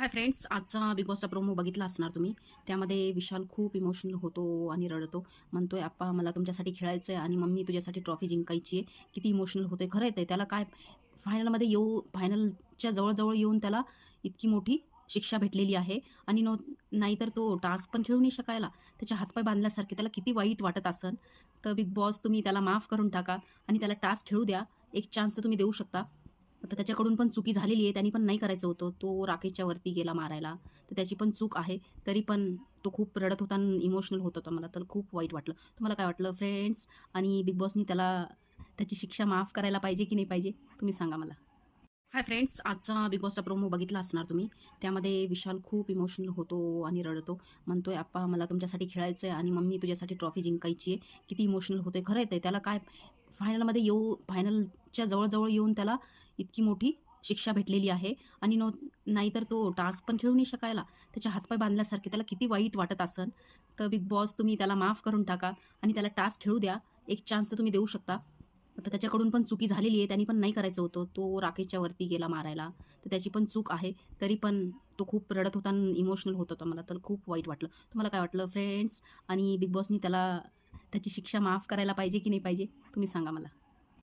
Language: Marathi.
हाय फ्रेंड्स, आजचा बिग बॉसचा प्रोमो बघितला असणार तुम्ही. त्यामध्ये विशाल खूप इमोशनल होतो आणि रडतो. म्हणतोय, "आप्पा मला तुमच्यासाठी खेळायचं आहे आणि मम्मी तुझ्यासाठी ट्रॉफी जिंकायची आहे." किती इमोशनल होते. खरं आहे ते. त्याला काय फायनलच्या जवळ येऊन त्याला इतकी मोठी शिक्षा भेटलेली आहे आणि नाहीतर तो टास्क पण खेळू नाही शकायला. त्याचे हातपाय बांधल्यासारखे. त्याला किती वाईट वाटत असेल. तर बिग बॉस तुम्ही त्याला माफ करून टाका आणि त्याला टास्क खेळू द्या. एक चान्स तर तुम्ही देऊ शकता. तर त्याच्याकडून पण चुकी झालेली आहे. त्यानी पण नाही करायचं होतं. तो राकेशच्या वरती गेला मारायला. तर त्याची पण चूक आहे. तरी पण तो खूप रडत होता आणि इमोशनल होत होता. मला तर खूप वाईट वाटलं. तुम्हाला काय वाटलं फ्रेंड्स? आणि बिग बॉसनी त्याची शिक्षा माफ करायला पाहिजे की नाही पाहिजे? तुम्ही सांगा मला. हाय फ्रेंड्स, आजचा बिग बॉसचा प्रोमो बघितला असणार तुम्ही. त्यामध्ये विशाल खूप इमोशनल होतो आणि रडतो. म्हणतोय, "आप्पा मला तुमच्यासाठी खेळायचं आहे आणि मम्मी तुझ्यासाठी ट्रॉफी जिंकायची आहे." किती इमोशनल होते. खरं आहे ते. त्याला काय फायनलच्या जवळ येऊन त्याला इतकी मोठी शिक्षा भेटलेली आहे आणि नाहीतर तो टास्क पण खेळू नाही शकायला. त्याचे हातपाय बांधल्यासारखे. त्याला किती वाईट वाटत असेल. तर बिग बॉस तुम्ही त्याला माफ करून टाका आणि त्याला टास्क खेळू द्या. एक चान्स तर तुम्ही देऊ शकता. तर त्याच्याकडून पण चुकी झालेली आहे. त्यानी पण नाही करायचं होतं. तो राकेशच्या वरती गेला मारायला. तर त्याची पण चूक आहे. तरी पण तो खूप रडत होता आणि इमोशनल होत होता. मला तर खूप वाईट वाटलं. तुम्हाला काय वाटलं फ्रेंड्स? आणि बिग बॉसनी त्याची शिक्षा माफ करायला पाहिजे की नाही पाहिजे? तुम्ही सांगा मला.